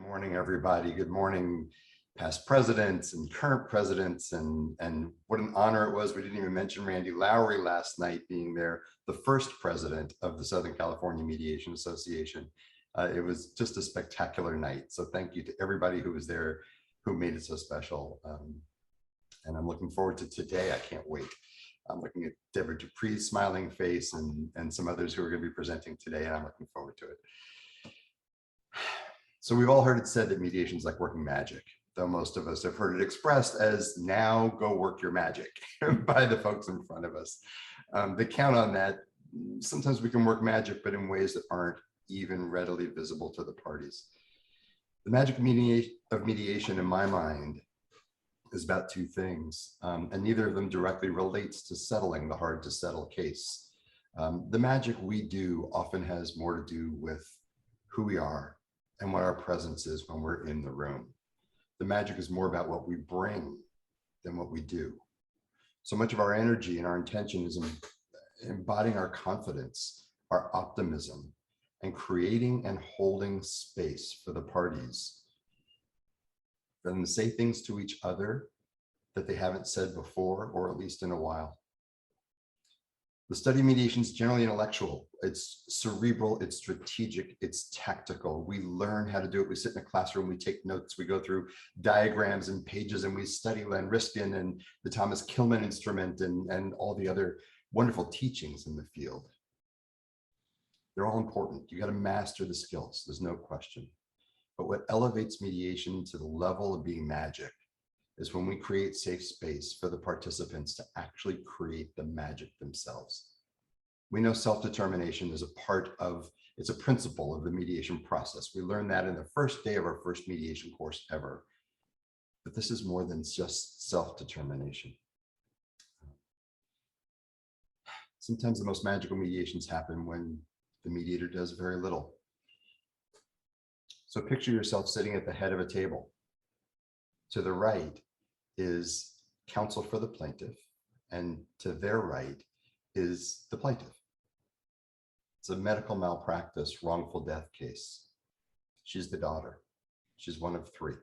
morning, everybody. Good morning, past presidents and current presidents. And what an honor it was. We didn't even mention Randy Lowry last night being there, the first president of the Southern California Mediation Association. It was just a spectacular night. So thank you to everybody who was there, who made it so special. And I'm looking forward to today. I can't wait. I'm looking at Deborah Dupree's smiling face and some others who are going to be presenting today, and I'm looking forward to it. So we've all heard it said that mediation is like working magic, though most of us have heard it expressed as now go work your magic by the folks in front of us. They count on that. Sometimes we can work magic, but in ways that aren't even readily visible to the parties. The magic of mediation in my mind is about two things, and neither of them directly relates to settling the hard to settle case. The magic we do often has more to do with who we are and what our presence is when we're in the room. The magic is more about what we bring than what we do. So much of our energy and our intention is in embodying our confidence, our optimism, and creating and holding space for the parties for them to say things to each other that they haven't said before, or at least in a while. The study of mediation is generally intellectual. It's cerebral, it's strategic, it's tactical. We learn how to do it. We sit in a classroom, we take notes, we go through diagrams and pages, and we study Len Riskin and the Thomas Kilmann instrument and all the other wonderful teachings in the field. They're all important. You got to master the skills, there's no question. But what elevates mediation to the level of being magic is when we create safe space for the participants to actually create the magic themselves. We know self-determination is it's a principle of the mediation process. We learned that in the first day of our first mediation course ever. But this is more than just self-determination. Sometimes the most magical mediations happen when the mediator does very little. So picture yourself sitting at the head of a table. To the right is counsel for the plaintiff, and to their right is the plaintiff. It's a medical malpractice, wrongful death case. She's the daughter. She's one of three.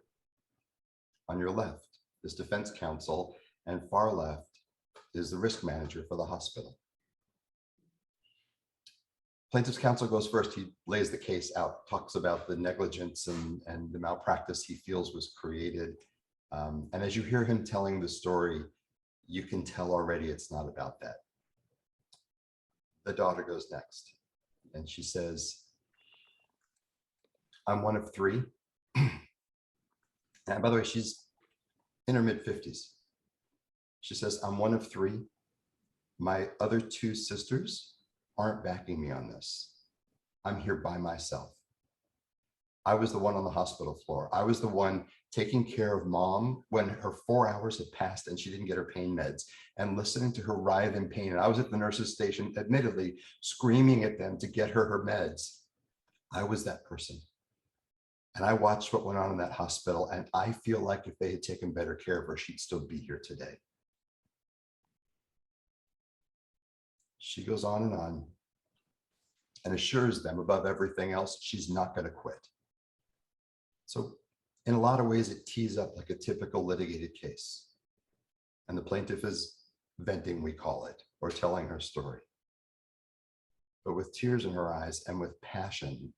On your left is defense counsel, and far left is the risk manager for the hospital. Plaintiff's counsel goes first. He lays the case out, talks about the negligence and the malpractice he feels was created. And as you hear him telling the story, you can tell already it's not about that. The daughter goes next, and she says, I'm one of three. And by the way, she's in her mid-50s. She says, I'm one of three. My other two sisters aren't backing me on this. I'm here by myself. I was the one on the hospital floor. I was the one taking care of mom when her 4 hours had passed and she didn't get her pain meds, and listening to her writhe in pain. And I was at the nurse's station, admittedly, screaming at them to get her meds. I was that person. And I watched what went on in that hospital, and I feel like if they had taken better care of her, she'd still be here today. She goes on and assures them above everything else, she's not going to quit. So in a lot of ways, it tees up like a typical litigated case. And the plaintiff is venting, we call it, or telling her story. But with tears in her eyes and with passion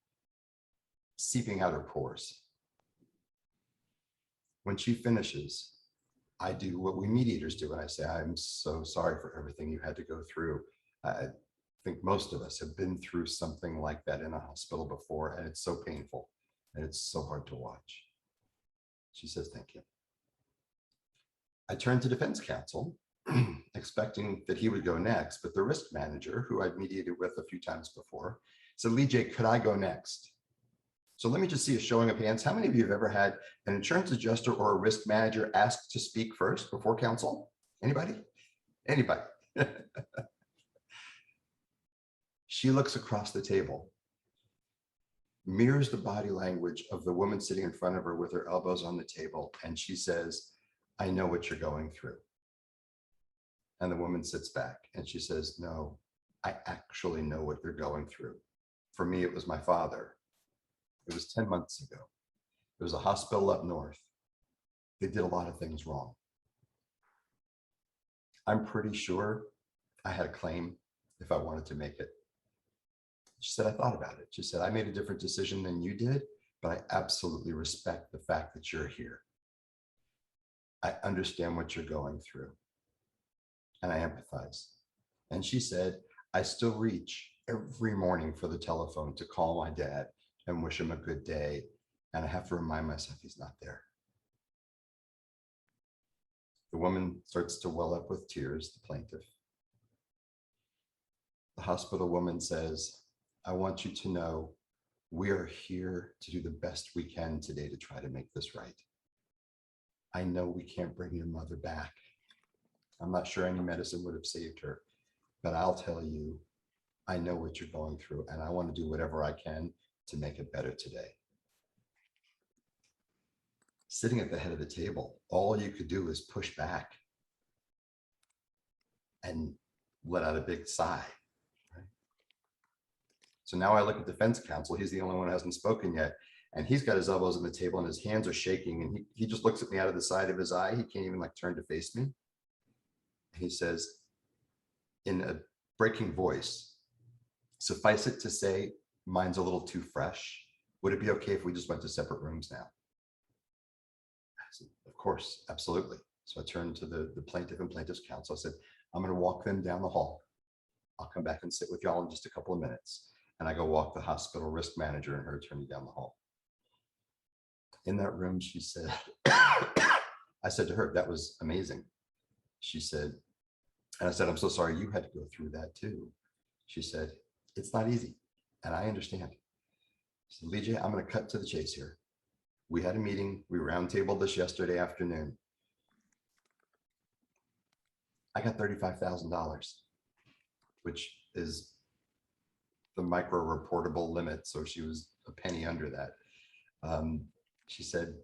seeping out her pores. When she finishes, I do what we mediators do, and I say, I'm so sorry for everything you had to go through. I think most of us have been through something like that in a hospital before, and it's so painful. And it's so hard to watch. She says, thank you. I turned to defense counsel, expecting that he would go next, but the risk manager, who I'd mediated with a few times before, said, Lee J, could I go next? So let me just see a showing of hands. How many of you have ever had an insurance adjuster or a risk manager ask to speak first before counsel? Anybody? Anybody? She looks across the table, mirrors the body language of the woman sitting in front of her with her elbows on the table, and she says, I know what you're going through. And the woman sits back and she says, no, I actually know what you're going through. For me, it was my father. It was 10 months ago. There was a hospital up north. They did a lot of things wrong. I'm pretty sure I had a claim if I wanted to make it. She said, I thought about it. She said, I made a different decision than you did, but I absolutely respect the fact that you're here. I understand what you're going through, and I empathize. And she said, I still reach every morning for the telephone to call my dad and wish him a good day. And I have to remind myself he's not there. The woman starts to well up with tears, the plaintiff. The hospital woman says, I want you to know we are here to do the best we can today to try to make this right. I know we can't bring your mother back. I'm not sure any medicine would have saved her, but I'll tell you, I know what you're going through, and I want to do whatever I can to make it better today. Sitting at the head of the table, all you could do is push back and let out a big sigh. Right? So now I look at defense counsel. He's the only one who hasn't spoken yet. And he's got his elbows on the table and his hands are shaking. And he just looks at me out of the side of his eye. He can't even turn to face me. He says, in a breaking voice, suffice it to say, mine's a little too fresh. Would it be okay if we just went to separate rooms now? I said, of course, absolutely. So I turned to the plaintiff and plaintiff's counsel. I said, I'm going to walk them down the hall. I'll come back and sit with y'all in just a couple of minutes. And I go walk the hospital risk manager and her attorney down the hall. In that room, she said, I said to her, that was amazing. She said, and I said, I'm so sorry you had to go through that too. She said, it's not easy. And I understand. She said, Lee, I'm going to cut to the chase here. We had a meeting. We roundtabled this yesterday afternoon. I got $35,000, which is the micro reportable limit. So she was a penny under that. She said,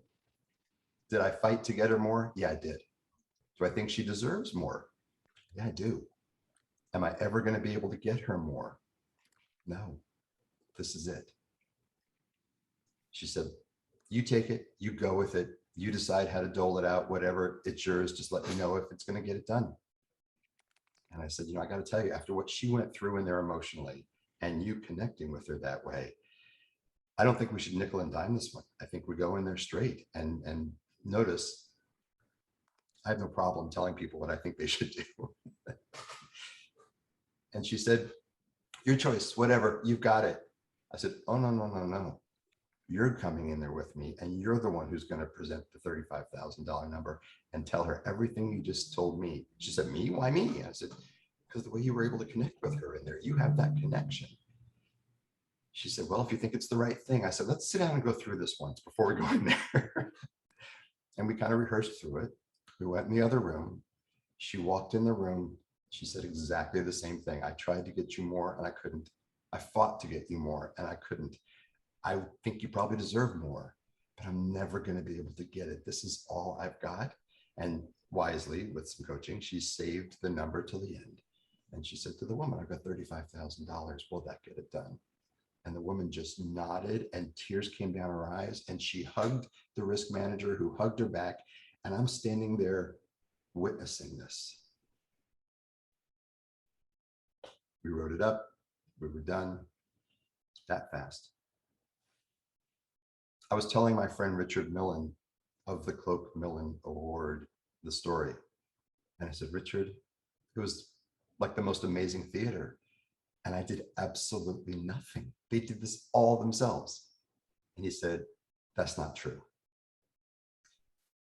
did I fight to get her more? Yeah, I did. Do I think she deserves more? Yeah, I do. Am I ever going to be able to get her more? No, this is it. She said, you take it, you go with it, you decide how to dole it out, whatever, it's yours, just let me know if it's going to get it done. And I said, I got to tell you, after what she went through in there emotionally and you connecting with her that way, I don't think we should nickel and dime this one. I think we go in there straight and notice, I have no problem telling people what I think they should do. And she said, your choice, whatever, you've got it. I said, oh, no. You're coming in there with me and you're the one who's going to present the $35,000 number and tell her everything you just told me. She said, me? Why me? I said, because the way you were able to connect with her in there, you have that connection. She said, well, if you think it's the right thing. I said, let's sit down and go through this once before we go in there. And we kind of rehearsed through it. We went in the other room. She walked in the room. She said exactly the same thing. I tried to get you more and I couldn't. I fought to get you more and I couldn't. I think you probably deserve more, but I'm never going to be able to get it. This is all I've got. And wisely, with some coaching, she saved the number till the end. And she said to the woman, I've got $35,000. Will that get it done? And the woman just nodded and tears came down her eyes. And she hugged the risk manager who hugged her back. And I'm standing there witnessing this. We wrote it up. We were done that fast. I was telling my friend Richard Millen of the Cloak Millen Award, the story. And I said, Richard, it was like the most amazing theater. And I did absolutely nothing. They did this all themselves. And he said, that's not true.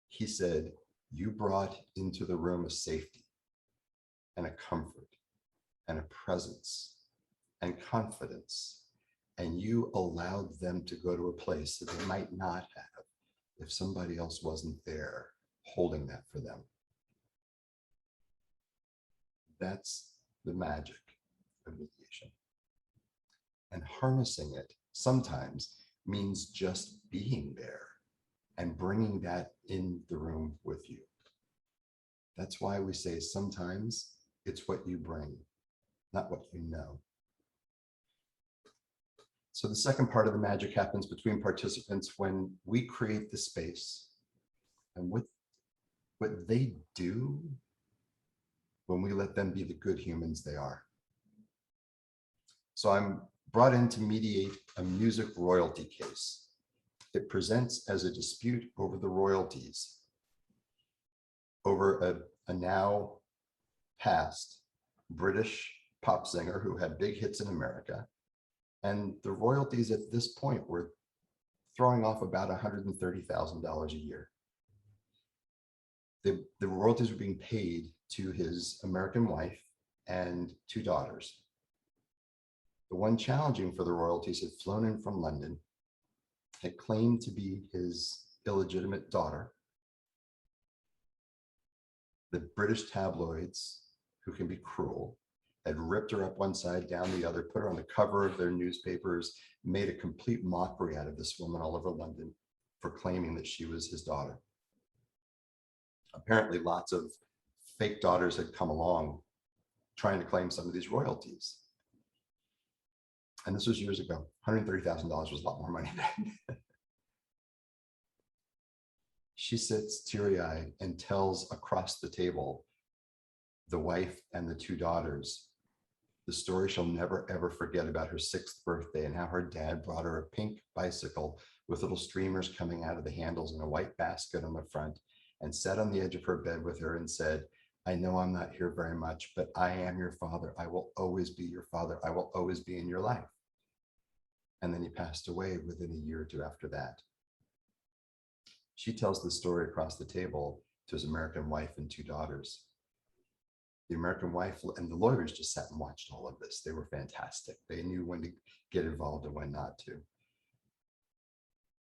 He said, you brought into the room a safety and a comfort and a presence and confidence. And you allowed them to go to a place that they might not have if somebody else wasn't there holding that for them. That's the magic of mediation. And harnessing it sometimes means just being there and bringing that in the room with you. That's why we say sometimes it's what you bring, not what you know. So the second part of the magic happens between participants when we create the space, and what they do when we let them be the good humans they are. So I'm brought in to mediate a music royalty case. It presents as a dispute over the royalties over a now past British pop singer who had big hits in America. And the royalties at this point were throwing off about $130,000 a year. The royalties were being paid to his American wife and 2 daughters. The one challenging for the royalties had flown in from London, had claimed to be his illegitimate daughter. The British tabloids, who can be cruel, had ripped her up one side, down the other, put her on the cover of their newspapers, made a complete mockery out of this woman all over London for claiming that she was his daughter. Apparently, lots of fake daughters had come along trying to claim some of these royalties. And this was years ago. $130,000 was a lot more money then. She sits teary-eyed and tells across the table, the wife and the 2 daughters, the story she'll never ever forget about her 6th birthday and how her dad brought her a pink bicycle with little streamers coming out of the handles and a white basket on the front, and sat on the edge of her bed with her and said, I know I'm not here very much, but I am your father. I will always be your father. I will always be in your life. And then he passed away within a year or 2 after that. She tells the story across the table to his American wife and 2 daughters. The American wife and the lawyers just sat and watched all of this. They were fantastic. They knew when to get involved and when not to.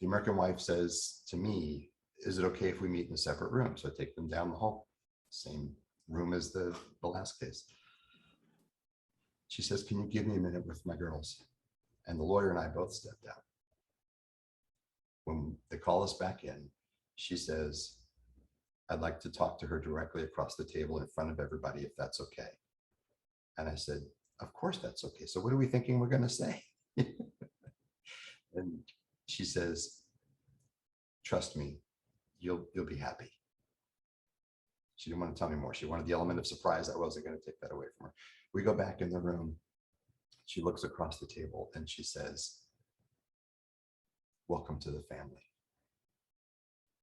The American wife says to me, is it okay if we meet in a separate room? So I take them down the hall, same room as the last case. She says, can you give me a minute with my girls? And the lawyer and I both stepped out. When they call us back in, she says, I'd like to talk to her directly across the table in front of everybody, if that's okay. And I said, of course that's okay. So what are we thinking we're going to say? And she says, trust me, you'll be happy. She didn't want to tell me more. She wanted the element of surprise. I wasn't going to take that away from her. We go back in the room. She looks across the table and she says, welcome to the family.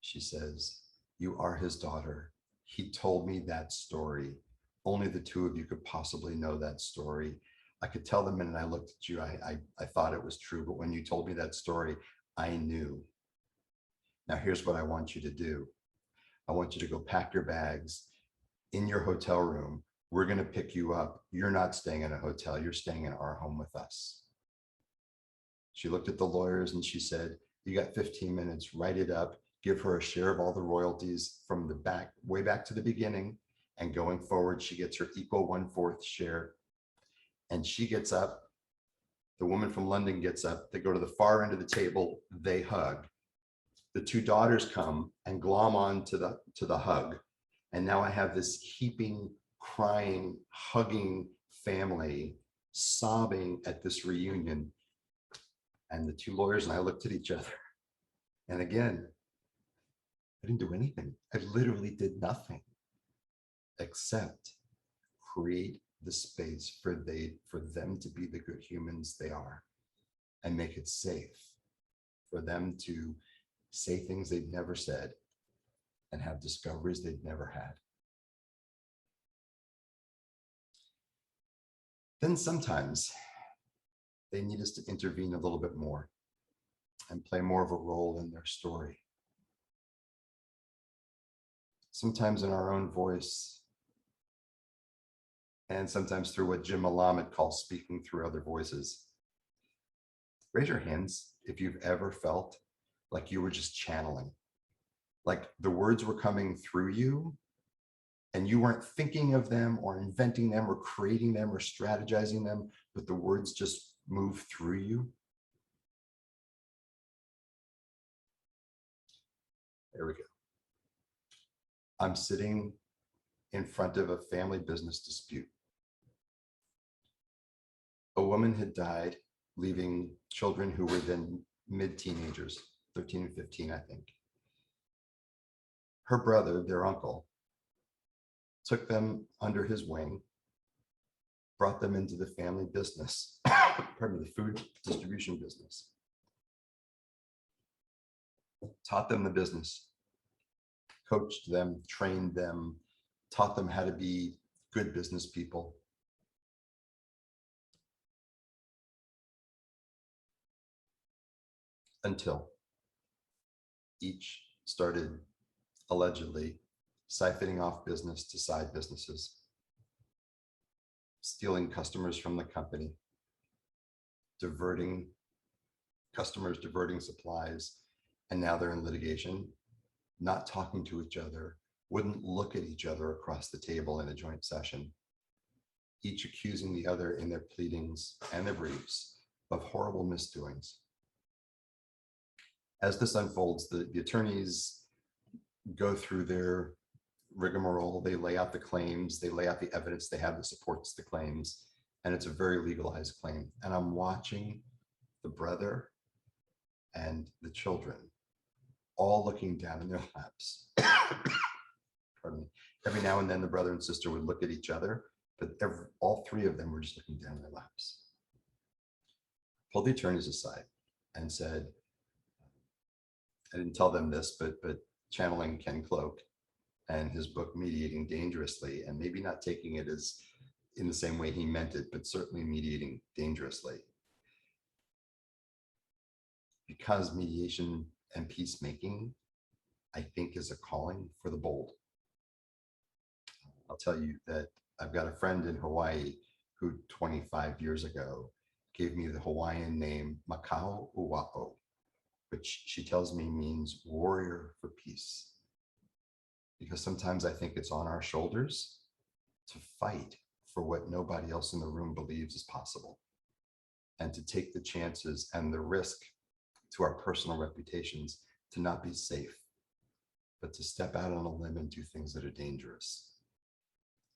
She says, you are his daughter. He told me that story. Only the 2 of you could possibly know that story. I could tell the minute I looked at you, I thought it was true, but when you told me that story, I knew. Now here's what I want you to do. I want you to go pack your bags in your hotel room. We're going to pick you up. You're not staying in a hotel. You're staying in our home with us. She looked at the lawyers and she said, you got 15 minutes, write it up, give her a share of all the royalties from the back, way back to the beginning. And going forward, she gets her equal 1/4 share. And she gets up. The woman from London gets up. They go to the far end of the table. They hug. The 2 daughters come and glom on to the hug. And now I have this heaping, crying, hugging family sobbing at this reunion. And the 2 lawyers and I looked at each other. And again, I didn't do anything. I literally did nothing except create the space for them to be the good humans they are and make it safe for them to say things they've never said and have discoveries they've never had. Then sometimes they need us to intervene a little bit more and play more of a role in their story. Sometimes in our own voice, and sometimes through what Jim Malamed calls speaking through other voices. Raise your hands if you've ever felt like you were just channeling, like the words were coming through you and you weren't thinking of them or inventing them or creating them or strategizing them, but the words just move through you. There we go. I'm sitting in front of a family business dispute. A woman had died leaving children who were then mid-teenagers, 13 and 15, I think. Her brother, their uncle, took them under his wing, brought them into the family business, pardon me, the food distribution business, taught them the business, coached them, trained them, taught them how to be good business people. Until each started allegedly siphoning off business to side businesses, stealing customers from the company, diverting customers, diverting supplies, and now they're in litigation, not talking to each other, wouldn't look at each other across the table in a joint session, each accusing the other in their pleadings and their briefs of horrible misdoings. As this unfolds, the attorneys go through their rigmarole, they lay out the claims, they lay out the evidence they have that supports the claims, and it's a very legalized claim. And I'm watching the brother and the children all looking down in their laps. Pardon me. Every now and then the brother and sister would look at each other, but all three of them were just looking down their laps. Pulled the attorneys aside and said, I didn't tell them this, but channeling Ken Cloak and his book, Mediating Dangerously, and maybe not taking it as in the same way he meant it, but certainly mediating dangerously. Because mediation and peacemaking, I think, is a calling for the bold. I'll tell you that I've got a friend in Hawaii who 25 years ago gave me the Hawaiian name Makau Uwa'o, which she tells me means warrior for peace. Because sometimes I think it's on our shoulders to fight for what nobody else in the room believes is possible, and to take the chances and the risk to our personal reputations to not be safe, but to step out on a limb and do things that are dangerous.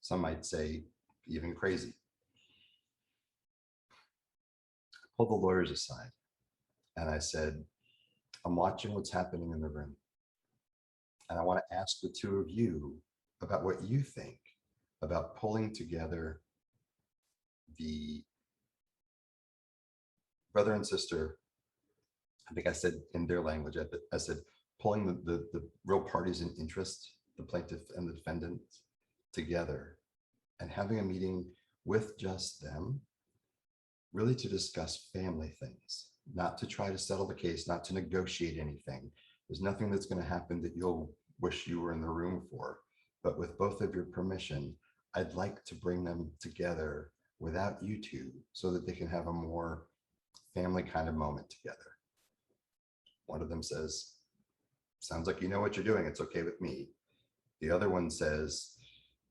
Some might say even crazy. I pulled the lawyers aside and I said, I'm watching what's happening in the room. And I want to ask the two of you about what you think about pulling together the brother and sister. I think I said in their language, I said, pulling the real parties in interest, the plaintiff and the defendant, together and having a meeting with just them, really to discuss family things, not to try to settle the case, not to negotiate anything. There's nothing that's going to happen that you'll wish you were in the room for, but with both of your permission, I'd like to bring them together without you two so that they can have a more family kind of moment together. One of them says, sounds like you know what you're doing. It's okay with me. The other one says,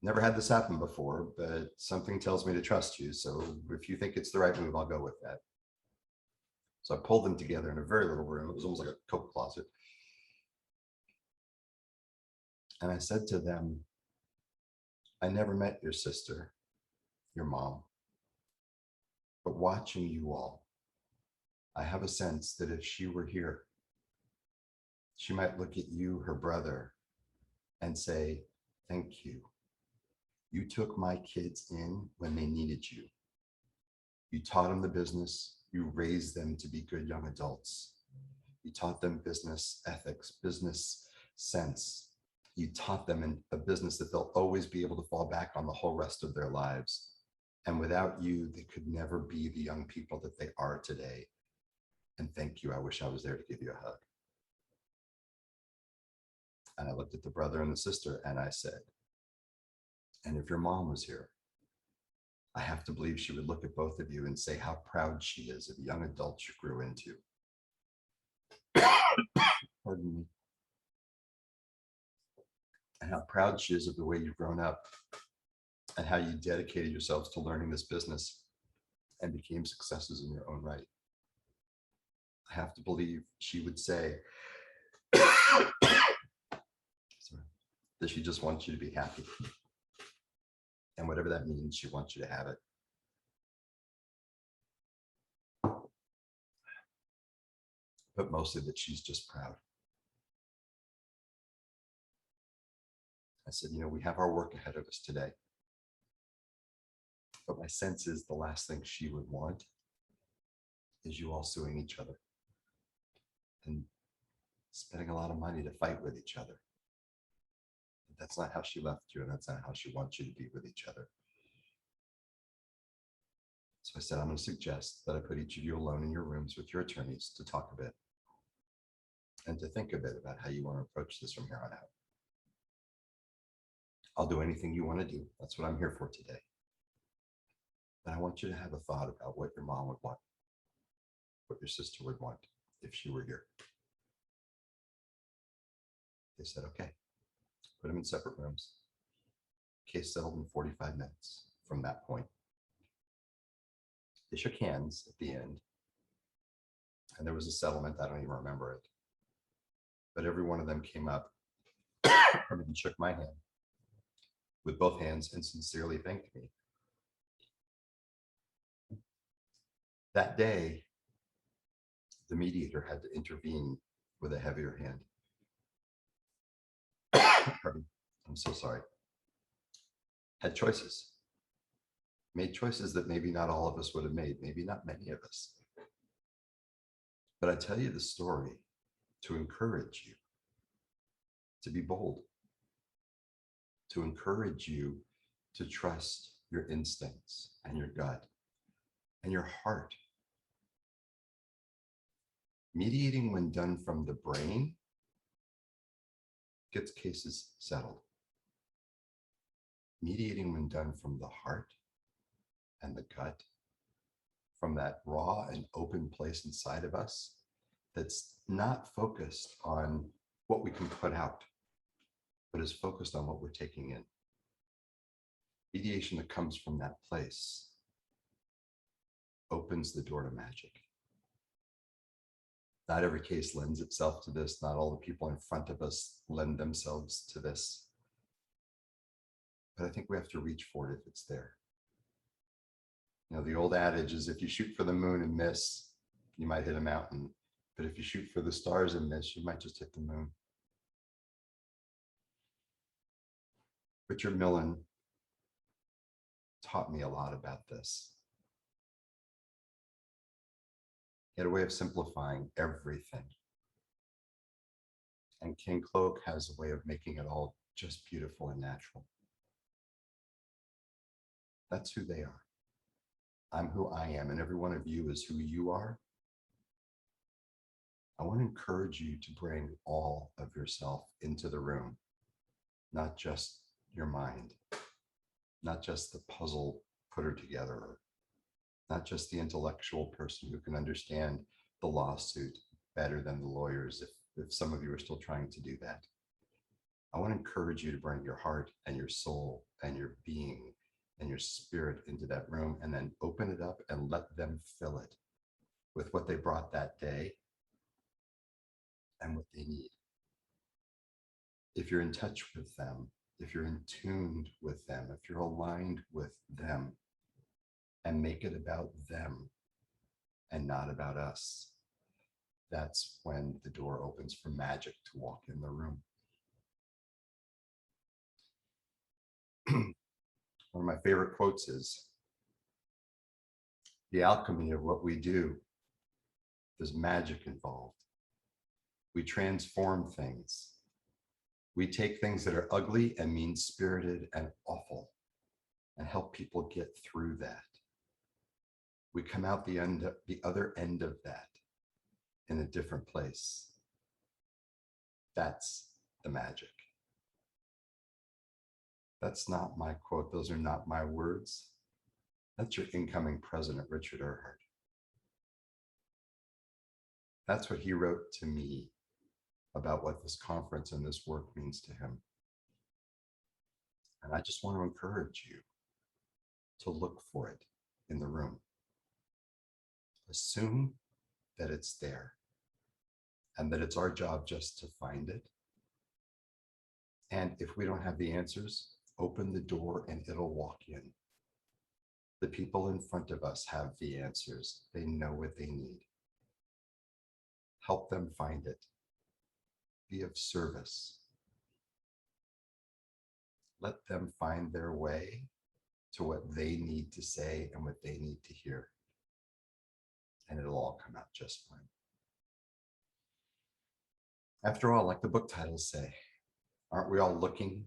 never had this happen before, but something tells me to trust you. So if you think it's the right move, I'll go with that. So I pulled them together in a very little room. It was almost like a coat closet. And I said to them, I never met your sister, your mom, but watching you all, I have a sense that if she were here, she might look at you, her brother, and say, thank you. You took my kids in when they needed you. You taught them the business. You raised them to be good young adults. You taught them business ethics, business sense. You taught them in a business that they'll always be able to fall back on the whole rest of their lives. And without you, they could never be the young people that they are today. And thank you. I wish I was there to give you a hug. And I looked at the brother and the sister and I said, and if your mom was here, I have to believe she would look at both of you and say how proud she is of the young adults you grew into. Pardon me. And how proud she is of the way you've grown up and how you dedicated yourselves to learning this business and became successes in your own right. I have to believe she would say that she just wants you to be happy. And whatever that means, she wants you to have it. but mostly that she's just proud. I said, we have our work ahead of us today. But my sense is the last thing she would want is you all suing each other and spending a lot of money to fight with each other. But that's not how she left you, and that's not how she wants you to be with each other. So I said, I'm going to suggest that I put each of you alone in your rooms with your attorneys to talk a bit and to think a bit about how you want to approach this from here on out. I'll do anything you want to do. That's what I'm here for today. But I want you to have a thought about what your mom would want, what your sister would want if she were here. They said, okay, put them in separate rooms. Case settled in 45 minutes from that point. They shook hands at the end, and there was a settlement. I don't even remember it. But every one of them came up and shook my hand with both hands and sincerely thanked me. That day, the mediator had to intervene with a heavier hand. I'm so sorry. Had choices. Made choices that maybe not all of us would have made, maybe not many of us. But I tell you the story to encourage you to be bold, to encourage you to trust your instincts and your gut and your heart. Mediating, when done from the brain, gets cases settled. Mediating, when done from the heart and the gut, from that raw and open place inside of us that's not focused on what we can put out, but is focused on what we're taking in. Mediation that comes from that place opens the door to magic. Not every case lends itself to this. Not all the people in front of us lend themselves to this. But I think we have to reach for it if it's there. The old adage is if you shoot for the moon and miss, you might hit a mountain. But if you shoot for the stars and miss, you might just hit the moon. Richard Millen taught me a lot about this. He had a way of simplifying everything. And King Cloak has a way of making it all just beautiful and natural. That's who they are. I'm who I am, and every one of you is who you are. I want to encourage you to bring all of yourself into the room, not just your mind, not just the puzzle putter together, not just the intellectual person who can understand the lawsuit better than the lawyers, if some of you are still trying to do that. I want to encourage you to bring your heart and your soul and your being and your spirit into that room, and then open it up and let them fill it with what they brought that day and what they need. If you're in touch with them, if you're in tune with them, if you're aligned with them, and make it about them and not about us, that's when the door opens for magic to walk in the room. One of my favorite quotes is, the alchemy of what we do, there's magic involved. We transform things. We take things that are ugly and mean-spirited and awful and help people get through that. We come out the other end of that in a different place. That's the magic. That's not my quote. Those are not my words. That's your incoming president, Richard Earhart. That's what he wrote to me about what this conference and this work means to him. And I just want to encourage you to look for it in the room. Assume that it's there and that it's our job just to find it. And if we don't have the answers, open the door and it'll walk in. The people in front of us have the answers. They know what they need. Help them find it. Be of service. Let them find their way to what they need to say and what they need to hear. And it'll all come out just fine. After all, like the book titles say, aren't we all looking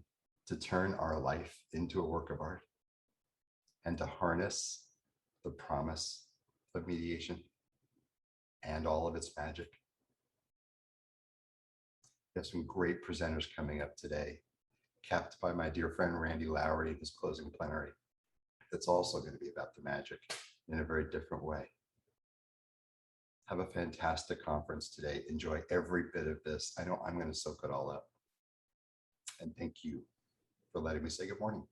to turn our life into a work of art and to harness the promise of mediation and all of its magic? We have some great presenters coming up today, capped by my dear friend Randy Lowry in his closing plenary. That's also going to be about the magic in a very different way. Have a fantastic conference today. Enjoy every bit of this. I know I'm going to soak it all up. And thank you for letting me say good morning.